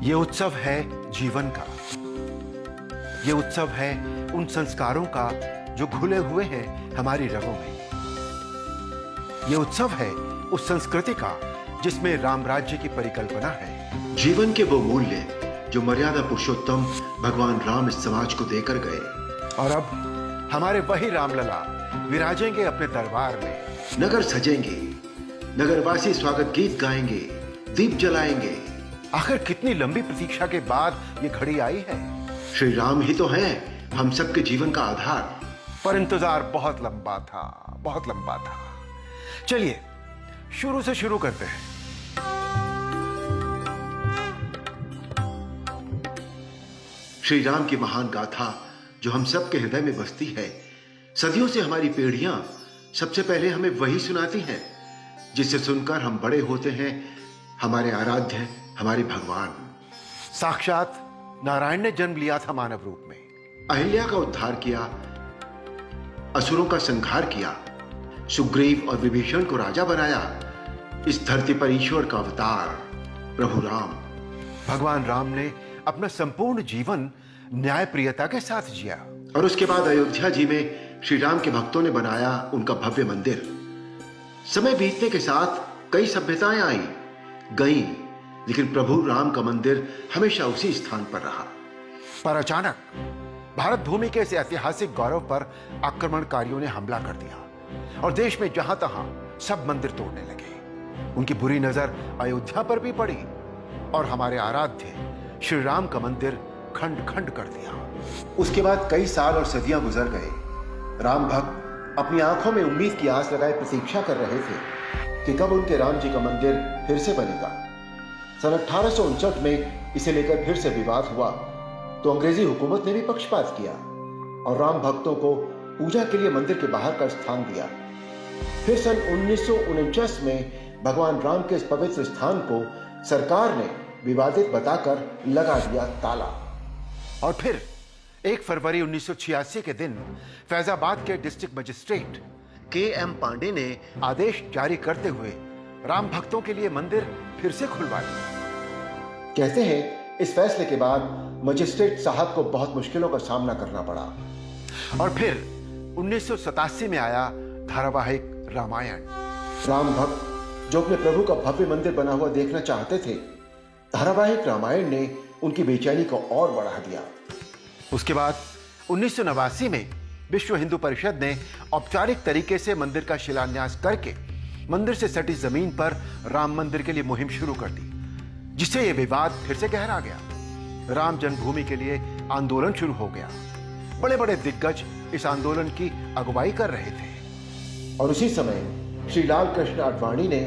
ये उत्सव है जीवन का। ये उत्सव है उन संस्कारों का जो घुले हुए हैं हमारी रगों में। ये उत्सव है उस संस्कृति का जिसमें राम राज्य की परिकल्पना है। जीवन के वो मूल्य जो मर्यादा पुरुषोत्तम भगवान राम इस समाज को देकर गए। और अब हमारे वही रामलला विराजेंगे अपने दरबार में। नगर सजेंगे, नगरवासी स्वागत गीत गाएंगे, दीप जलाएंगे। आखिर कितनी लंबी प्रतीक्षा के बाद ये घड़ी आई है। श्री राम ही तो हैं हम सबके जीवन का आधार। पर इंतजार बहुत लंबा था, बहुत लंबा था। चलिए शुरू से शुरू करते हैं। श्री राम की महान गाथा जो हम सबके हृदय में बसती है। सदियों से हमारी पीढ़ियां सबसे पहले हमें वही सुनाती हैं जिससे सुनकर हम बड़े होते हैं। हमारे आराध्य, हमारे भगवान। साक्षात नारायण ने जन्म लिया था मानव रूप में। अहिल्या का उद्धार किया, असुरों का संहार किया, सुग्रीव और विभीषण को राजा बनाया। इस धरती पर ईश्वर का अवतार प्रभु राम। भगवान राम ने अपना संपूर्ण जीवन न्यायप्रियता के साथ जिया। और उसके बाद अयोध्या जी में श्री राम के भक्तों ने बनाया उनका भव्य मंदिर। समय बीतने के साथ कई सभ्यताएं आई गई, लेकिन प्रभु राम का मंदिर हमेशा उसी स्थान पर रहा। पर अचानक भारत भूमि के इस ऐतिहासिक गौरव पर आक्रमणकारियों ने हमला कर दिया और देश में जहां तहां सब मंदिर तोड़ने लगे। उनकी बुरी नजर अयोध्या पर भी पड़ी और हमारे आराध्य श्री राम का मंदिर खंड खंड कर दिया। उसके बाद कई साल और सदियां गुजर गए। राम भक्त अपनी आंखों में उम्मीद की आस लगाए प्रतीक्षा कर रहे थे कि कब उनके राम जी का मंदिर फिर से बनेगा। सन 1859 में इसे लेकर फिर से विवाद हुआ तो अंग्रेजी हुकूमत ने भी पक्षपात किया और राम भक्तों को पूजा के लिए मंदिर के बाहर का स्थान दिया। फिर सन 1949 में भगवान राम के इस पवित्र स्थान को सरकार ने विवादित बताकर लगा दिया ताला। और फिर 1 फरवरी 1986 के दिन फैजाबाद के डिस्ट्रिक्ट मजिस्ट्रेट के.एम. पांडे ने आदेश जारी करते हुए राम भक्तों के लिए मंदिर फिर से खुलवा दिया। कहते हैं इस फैसले के बाद मजिस्ट्रेट साहब को बहुत मुश्किलों का सामना करना पड़ा। और फिर 1987 में आया धारावाहिक रामायण। राम भक्त जो अपने प्रभु का भव्य मंदिर बना हुआ देखना चाहते थे, धारावाहिक रामायण ने उनकी बेचैनी को और बढ़ा दिया। उसके बाद 1989 में विश्व हिंदू परिषद ने औपचारिक तरीके से मंदिर का शिलान्यास करके मंदिर से सटी जमीन पर राम मंदिर के लिए मुहिम शुरू कर दी, जिससे यह विवाद फिर से गहरा गया। राम जन्मभूमि के लिए आंदोलन शुरू हो गया। बड़े बड़े दिग्गज इस आंदोलन की अगुवाई कर रहे थे। और उसी समय श्री लाल कृष्ण आडवाणी ने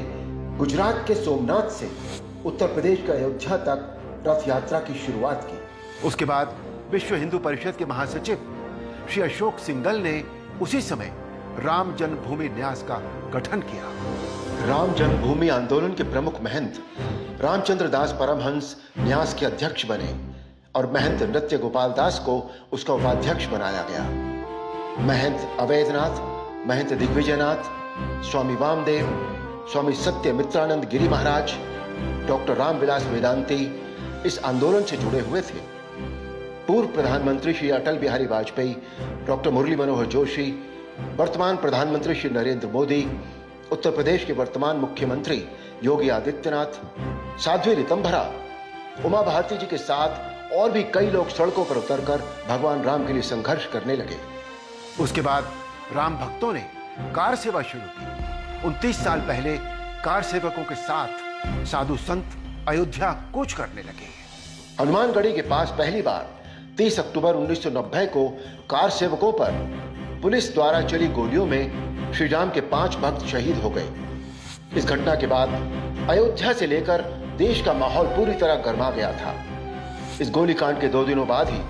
गुजरात के सोमनाथ से उत्तर प्रदेश के अयोध्या तक रथ यात्रा की शुरुआत की। उसके बाद विश्व हिंदू परिषद के महासचिव श्री अशोक सिंघल ने उसी समय राम जन्मभूमि न्यास का गठन किया। राम जन्मभूमि आंदोलन के प्रमुख महंत रामचंद्र दास परमहंस न्यास के अध्यक्ष बने और महंत नृत्य गोपाल दास को उसका उपाध्यक्ष बनाया गया। महंत अवैधनाथ, महंत दिग्विजयनाथ, स्वामी वामदेव, स्वामी सत्यमित्रानंद गिरी महाराज, डॉक्टर रामविलास वेदांती इस आंदोलन से जुड़े हुए थे। पूर्व प्रधानमंत्री श्री अटल बिहारी वाजपेयी, डॉक्टर मुरली मनोहर जोशी, वर्तमान प्रधानमंत्री श्री नरेंद्र मोदी, उत्तर प्रदेश के वर्तमान मुख्यमंत्री योगी आदित्यनाथ, साध्वी ऋतंभरा, उमा भारती जी के साथ और भी कई लोग सड़कों पर उतरकर भगवान राम के लिए संघर्ष करने लगे। उसके बाद राम भक्तों ने कार सेवा शुरू की। 29 साल पहले कार सेवकों के साथ साधु संत अयोध्या कूच करने लगे। हनुमानगढ़ी के पास पहली बार 30 अक्टूबर 1990 को कार सेवकों पर पुलिस द्वारा चली गोलियों में श्री राम के 5 भक्त शहीद हो गए। इस घटना के बाद अयोध्या से लेकर देश का माहौल पूरी तरह गर्मा गया था। इस गोलीकांड के 2 दिनों बाद ही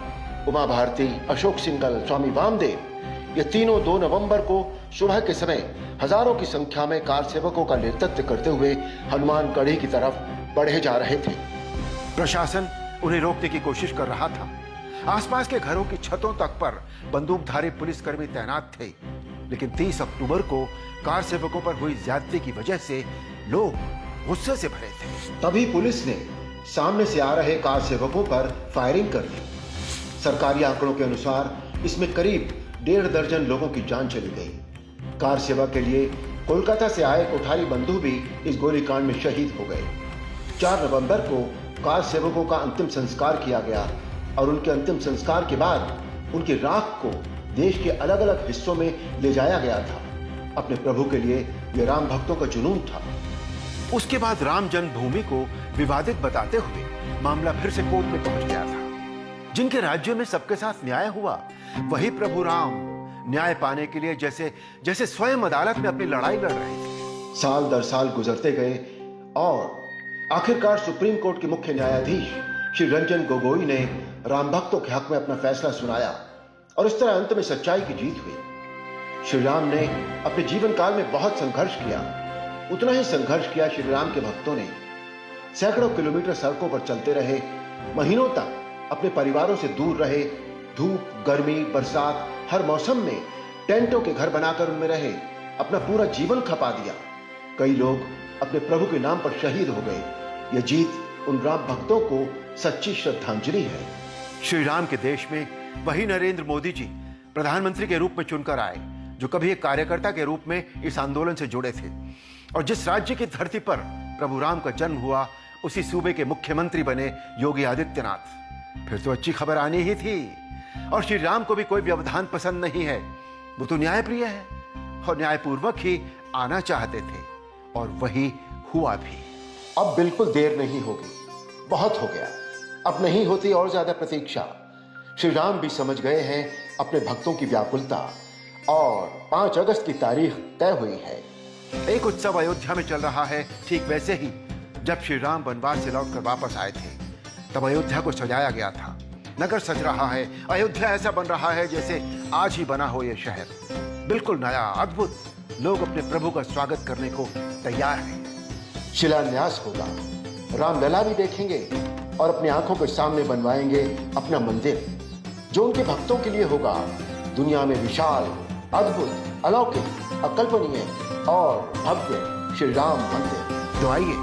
उमा भारती, अशोक सिंघल, स्वामी वामदेव ये तीनों 2 नवंबर को सुबह के समय हजारों की संख्या में कार सेवकों का नेतृत्व करते हुए हनुमानगढ़ी की तरफ बढ़े जा रहे थे। प्रशासन उन्हें रोकने की कोशिश कर रहा था। आसपास के घरों की छतों तक पर बंदूकधारी पुलिसकर्मी तैनात थे, लेकिन 30 अक्टूबर को कार सेवकों पर हुई ज्यादती की वजह से लोग गुस्से से भरे थे। तभी पुलिस ने सामने से आ रहे कार सेवकों पर फायरिंग कर दी। सरकारी आंकड़ों के अनुसार इसमें करीब 1.5 दर्जन लोगों की जान चली गई। कार सेवा के लिए कोलकाता से आए कोठारी बंधु भी इस गोलीकांड में शहीद हो गए। 4 नवंबर को कार सेवकों का अंतिम संस्कार किया गया और उनके अंतिम संस्कार के बाद उनकी राख को देश के अलग अलग हिस्सों में ले जाया गया था। अपने प्रभु के लिए यह राम भक्तों का जुनून था। उसके बाद राम जन्मभूमि को विवादित बताते हुए मामला फिर से कोर्ट में पहुंच गया था। जिनके राज्यों में सबके साथ न्याय हुआ, वही प्रभु राम न्याय पाने के लिए जैसे जैसे स्वयं अदालत में अपनी लड़ाई लड़ रहे थे। साल दर साल गुजरते गए और आखिरकार सुप्रीम कोर्ट के मुख्य न्यायाधीश श्री रंजन गोगोई ने राम भक्तों के हक में अपना फैसला सुनाया और इस तरह अंत में सच्चाई की जीत हुई। श्री राम ने अपने जीवन काल में बहुत संघर्ष किया। उतना ही संघर्ष किया श्री राम के भक्तों ने। सैकड़ों किलोमीटर सड़कों पर चलते रहे, महीनों तक अपने परिवारों से दूर रहे, धूप, गर्मी, बरसात, हर मौसम में टेंटों के घर बनाकर उनमें रहे, अपना पूरा जीवन खपा दिया। कई लोग अपने प्रभु के नाम पर शहीद हो गए। यह जीत उन राम भक्तों को सच्ची श्रद्धांजलि है। श्री राम के देश में वही नरेंद्र मोदी जी प्रधानमंत्री के रूप में चुनकर आए, जो कभी एक कार्यकर्ता के रूप में इस आंदोलन से जुड़े थे। और जिस राज्य की धरती पर प्रभु राम का जन्म हुआ, उसी सूबे के मुख्यमंत्री बने योगी आदित्यनाथ। फिर तो अच्छी खबर आनी ही थी। और श्री राम को भी कोई व्यवधान पसंद नहीं है। वो तो न्यायप्रिय है और न्यायपूर्वक ही आना चाहते थे, और वही हुआ भी। अब बिल्कुल देर नहीं होगी, बहुत हो गया। अब नहीं होती और ज्यादा प्रतीक्षा। श्री राम भी समझ गए हैं अपने भक्तों की व्याकुलता और 5 अगस्त की तारीख तय हुई है। एक उत्सव अयोध्या में चल रहा है, ठीक वैसे ही जब श्री राम वनवास से लौटकर वापस आए थे, तब अयोध्या को सजाया गया था। नगर सज रहा है, अयोध्या ऐसा बन रहा है जैसे आज ही बना हो यह शहर। बिल्कुल नया, अद्भुत। लोग अपने प्रभु का स्वागत करने को तैयार हैं। शिलान्यास होगा, रामलला भी देखेंगे और अपनी आंखों के सामने बनवाएंगे अपना मंदिर, जो उनके भक्तों के लिए होगा दुनिया में विशाल, अद्भुत, अलौकिक, अकल्पनीय और भव्य श्री राम मंदिर। तो आइए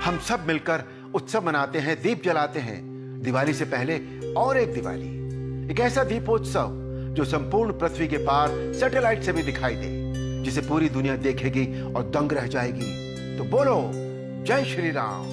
हम सब मिलकर उत्सव मनाते हैं, दीप जलाते हैं। दिवाली से पहले और एक दिवाली, एक ऐसा दीपोत्सव जो संपूर्ण पृथ्वी के पार सैटेलाइट से भी दिखाई दे, जिसे पूरी दुनिया देखेगी और दंग रह जाएगी। तो बोलो जय श्री राम।